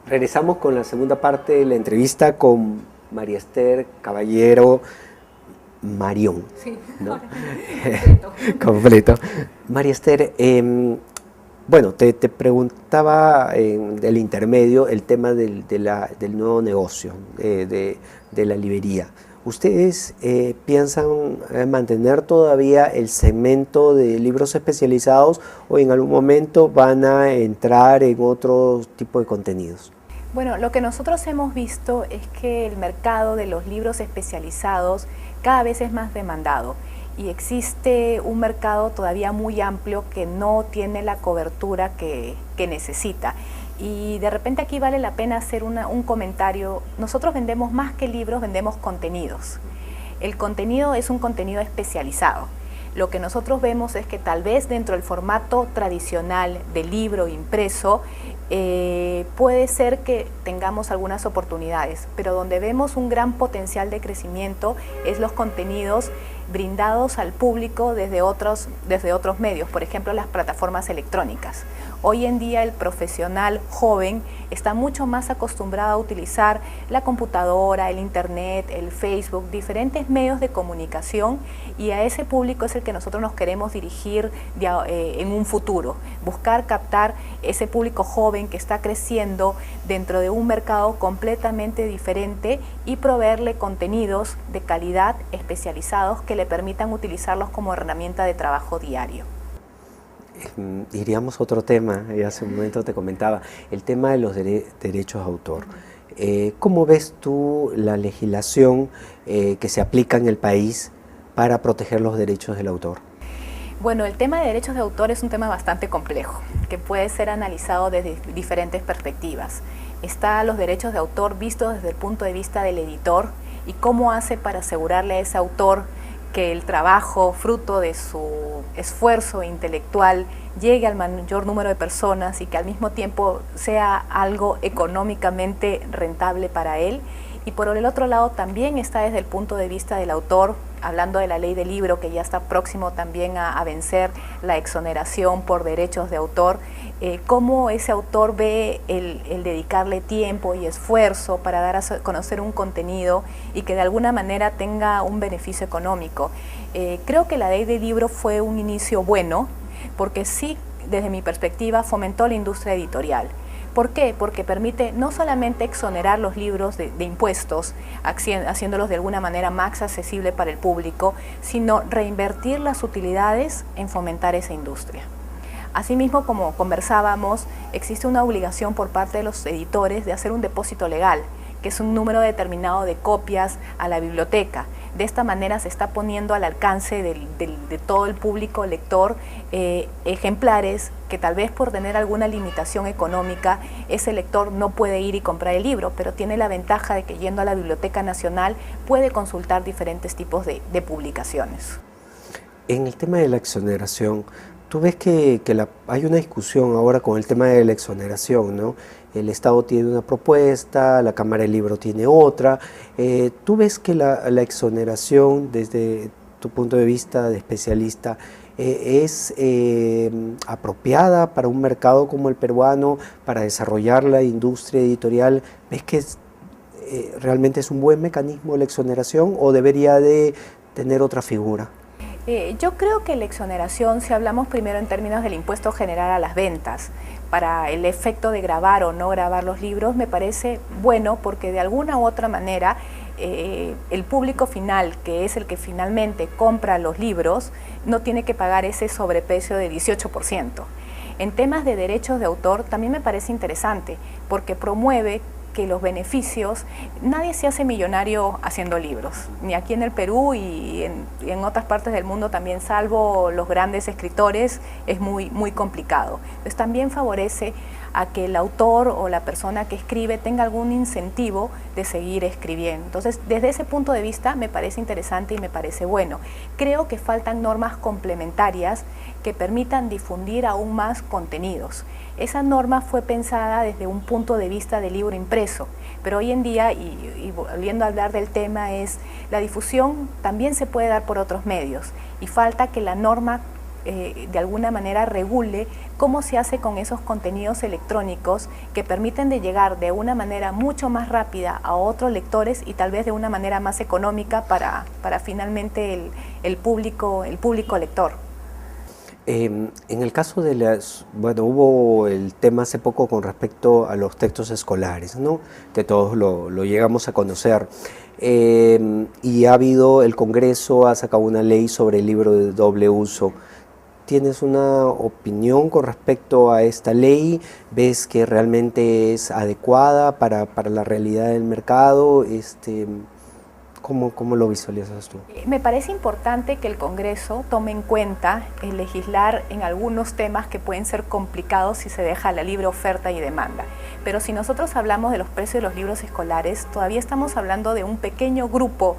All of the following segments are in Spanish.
Regresamos con la segunda parte de la entrevista con María Esther Caballero Marión. Sí, ¿no? Completo. María Esther, bueno, te preguntaba en el intermedio el tema del nuevo negocio, de la librería. ¿Ustedes piensan mantener todavía el segmento de libros especializados o en algún momento van a entrar en otro tipo de contenidos? Bueno, lo que nosotros hemos visto es que el mercado de los libros especializados cada vez es más demandado y existe un mercado todavía muy amplio que no tiene la cobertura que necesita. Y de repente aquí vale la pena hacer un comentario. Nosotros vendemos más que libros, vendemos contenidos. El contenido es un contenido especializado. Lo que nosotros vemos es que tal vez dentro del formato tradicional de libro impreso puede ser que tengamos algunas oportunidades, pero donde vemos un gran potencial de crecimiento es los contenidos brindados al público desde otros medios, por ejemplo las plataformas electrónicas. Hoy en día el profesional joven está mucho más acostumbrado a utilizar la computadora, el internet, el Facebook, diferentes medios de comunicación, y a ese público es el que nosotros nos queremos dirigir en un futuro. Buscar captar ese público joven que está creciendo dentro de un mercado completamente diferente y proveerle contenidos de calidad especializados que le permitan utilizarlos como herramienta de trabajo diario. Iríamos a otro tema, hace un momento te comentaba, el tema de los derechos de autor. ¿Cómo ves tú la legislación que se aplica en el país para proteger los derechos del autor? Bueno, el tema de derechos de autor es un tema bastante complejo, que puede ser analizado desde diferentes perspectivas. Está los derechos de autor vistos desde el punto de vista del editor y cómo hace para asegurarle a ese autor que el trabajo, fruto de su esfuerzo intelectual, llegue al mayor número de personas y que al mismo tiempo sea algo económicamente rentable para él. Y por el otro lado también está desde el punto de vista del autor, hablando de la ley del libro que ya está próximo también a vencer la exoneración por derechos de autor, cómo ese autor ve el dedicarle tiempo y esfuerzo para dar a conocer un contenido y que de alguna manera tenga un beneficio económico. Creo que la ley del libro fue un inicio bueno, porque sí, desde mi perspectiva, fomentó la industria editorial. ¿Por qué? Porque permite no solamente exonerar los libros de impuestos, haciéndolos de alguna manera más accesible para el público, sino reinvertir las utilidades en fomentar esa industria. Asimismo, como conversábamos, existe una obligación por parte de los editores de hacer un depósito legal, que es un número determinado de copias a la biblioteca. De esta manera se está poniendo al alcance de todo el público lector ejemplares que tal vez por tener alguna limitación económica ese lector no puede ir y comprar el libro, pero tiene la ventaja de que yendo a la Biblioteca Nacional puede consultar diferentes tipos de publicaciones. En el tema de la exoneración, tú ves que hay una discusión ahora con el tema de la exoneración, ¿no? El Estado tiene una propuesta, la Cámara del Libro tiene otra. ¿Tú ves que la exoneración, desde tu punto de vista de especialista, es apropiada para un mercado como el peruano, para desarrollar la industria editorial? ¿Ves que realmente es un buen mecanismo la exoneración o debería de tener otra figura? Yo creo que la exoneración, si hablamos primero en términos del impuesto general a las ventas, para el efecto de grabar o no grabar los libros, me parece bueno porque de alguna u otra manera el público final, que es el que finalmente compra los libros, no tiene que pagar ese sobreprecio de 18%. En temas de derechos de autor también me parece interesante porque promueve que los beneficios, nadie se hace millonario haciendo libros, ni aquí en el Perú y en otras partes del mundo también, salvo los grandes escritores, es muy complicado. Entonces también favorece a que el autor o la persona que escribe tenga algún incentivo de seguir escribiendo. Entonces, desde ese punto de vista me parece interesante y me parece bueno. Creo que faltan normas complementarias que permitan difundir aún más contenidos. Esa norma fue pensada desde un punto de vista del libro impreso, pero hoy en día, y volviendo a hablar del tema, la difusión también se puede dar por otros medios y falta que la norma de alguna manera regule cómo se hace con esos contenidos electrónicos que permiten de llegar de una manera mucho más rápida a otros lectores y tal vez de una manera más económica para finalmente el público lector. En el caso de bueno, hubo el tema hace poco con respecto a los textos escolares, ¿no? Que todos lo llegamos a conocer. Y ha habido, el Congreso ha sacado una ley sobre el libro de doble uso. ¿Tienes una opinión con respecto a esta ley? ¿Ves que realmente es adecuada para la realidad del mercado? ¿Cómo lo visualizas tú? Me parece importante que el Congreso tome en cuenta el legislar en algunos temas que pueden ser complicados si se deja la libre oferta y demanda. Pero si nosotros hablamos de los precios de los libros escolares, todavía estamos hablando de un pequeño grupo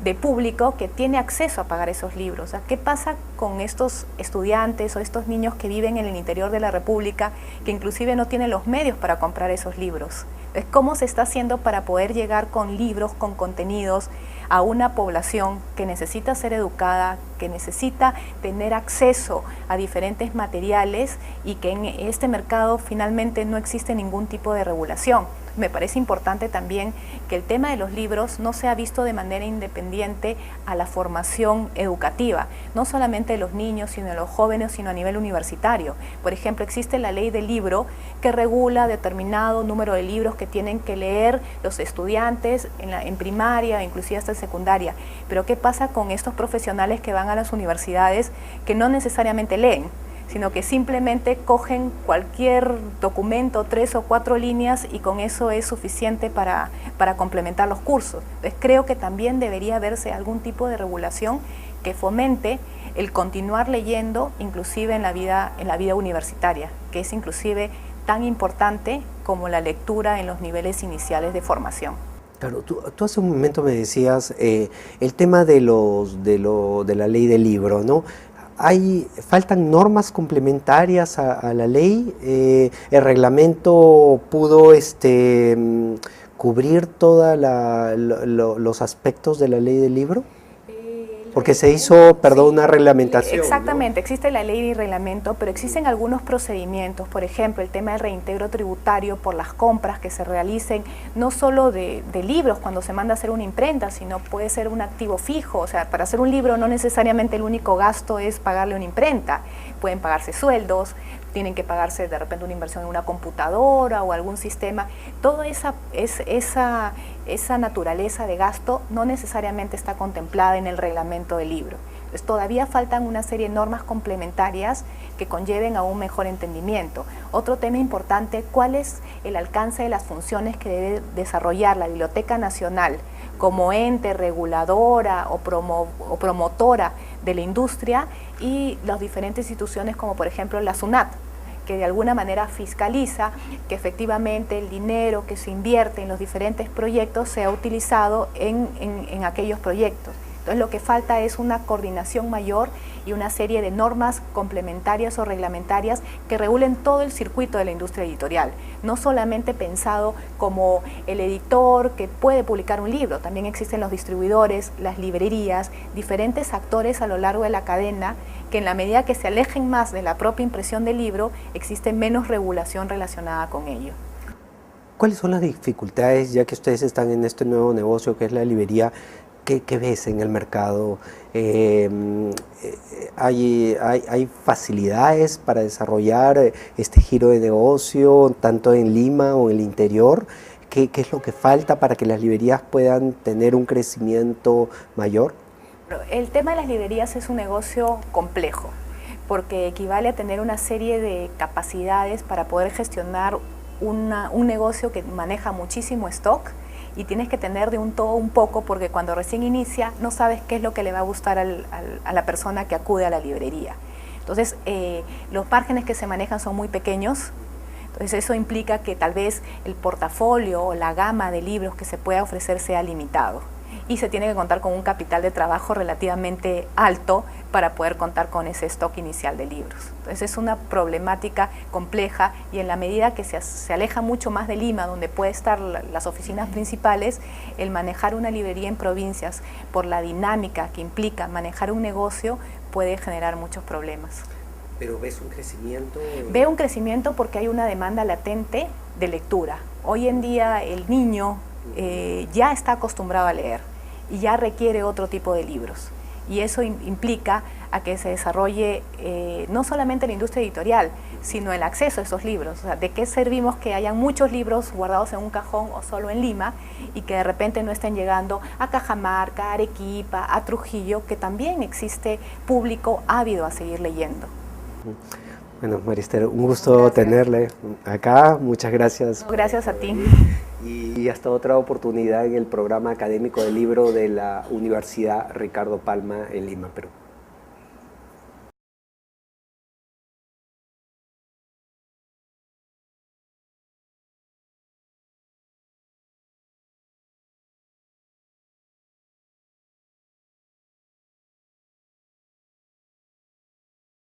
de público que tiene acceso a pagar esos libros. O sea, ¿qué pasa con estos estudiantes o estos niños que viven en el interior de la República, que inclusive no tienen los medios para comprar esos libros? ¿Cómo se está haciendo para poder llegar con libros, con contenidos, a una población que necesita ser educada, que necesita tener acceso a diferentes materiales y que en este mercado finalmente no existe ningún tipo de regulación? Me parece importante también que el tema de los libros no sea visto de manera independiente a la formación educativa, no solamente de los niños, sino de los jóvenes, sino a nivel universitario. Por ejemplo, existe la ley del libro que regula determinado número de libros que tienen que leer los estudiantes en primaria, inclusive hasta en secundaria. Pero ¿qué pasa con estos profesionales que van a las universidades que no necesariamente leen, sino que simplemente cogen cualquier documento, 3 o 4 líneas, y con eso es suficiente para complementar los cursos? Entonces creo que también debería haberse algún tipo de regulación que fomente el continuar leyendo, inclusive en la vida universitaria, que es inclusive tan importante como la lectura en los niveles iniciales de formación. Claro, tú hace un momento me decías el tema de la ley del libro, ¿no? ¿Faltan normas complementarias a la ley? ¿El reglamento pudo cubrir todos los aspectos de la ley del libro? Porque se hizo, perdón, una reglamentación. Exactamente, ¿no? Existe la ley y reglamento, pero existen algunos procedimientos, por ejemplo, el tema del reintegro tributario por las compras que se realicen, no solo de libros cuando se manda a hacer una imprenta, sino puede ser un activo fijo. O sea, para hacer un libro no necesariamente el único gasto es pagarle una imprenta, pueden pagarse sueldos, tienen que pagarse de repente una inversión en una computadora o algún sistema. Toda esa naturaleza de gasto no necesariamente está contemplada en el reglamento del libro. Entonces, todavía faltan una serie de normas complementarias que conlleven a un mejor entendimiento. Otro tema importante: ¿cuál es el alcance de las funciones que debe desarrollar la Biblioteca Nacional como ente reguladora o promotora de la industria, y las diferentes instituciones como por ejemplo la SUNAT, que de alguna manera fiscaliza que efectivamente el dinero que se invierte en los diferentes proyectos sea utilizado en aquellos proyectos? Entonces lo que falta es una coordinación mayor y una serie de normas complementarias o reglamentarias que regulen todo el circuito de la industria editorial, no solamente pensado como el editor que puede publicar un libro. También existen los distribuidores, las librerías, diferentes actores a lo largo de la cadena, que en la medida que se alejen más de la propia impresión del libro, existe menos regulación relacionada con ello. ¿Cuáles son las dificultades, ya que ustedes están en este nuevo negocio que es la librería? ¿Qué ves en el mercado? ¿Hay facilidades para desarrollar este giro de negocio, tanto en Lima o en el interior? ¿Qué es lo que falta para que las librerías puedan tener un crecimiento mayor? El tema de las librerías es un negocio complejo, porque equivale a tener una serie de capacidades para poder gestionar un negocio que maneja muchísimo stock, y tienes que tener de un todo un poco, porque cuando recién inicia no sabes qué es lo que le va a gustar a la persona que acude a la librería. Entonces los márgenes que se manejan son muy pequeños. Entonces eso implica que tal vez el portafolio o la gama de libros que se pueda ofrecer sea limitado y se tiene que contar con un capital de trabajo relativamente alto para poder contar con ese stock inicial de libros. Entonces es una problemática compleja y en la medida que se aleja mucho más de Lima, donde puede estar las oficinas principales, el manejar una librería en provincias por la dinámica que implica manejar un negocio puede generar muchos problemas. ¿Pero ves un crecimiento? Veo un crecimiento porque hay una demanda latente de lectura. Hoy en día el niño ya está acostumbrado a leer y ya requiere otro tipo de libros. Y eso implica a que se desarrolle no solamente la industria editorial, sino el acceso a esos libros. O sea, ¿de qué servimos que hayan muchos libros guardados en un cajón o solo en Lima y que de repente no estén llegando a Cajamarca, a Arequipa, a Trujillo, que también existe público ávido a seguir leyendo? Bueno, María Esther, un gusto tenerle acá. Muchas gracias. No, gracias a ti. Y hasta otra oportunidad en el programa académico del libro de la Universidad Ricardo Palma en Lima, Perú.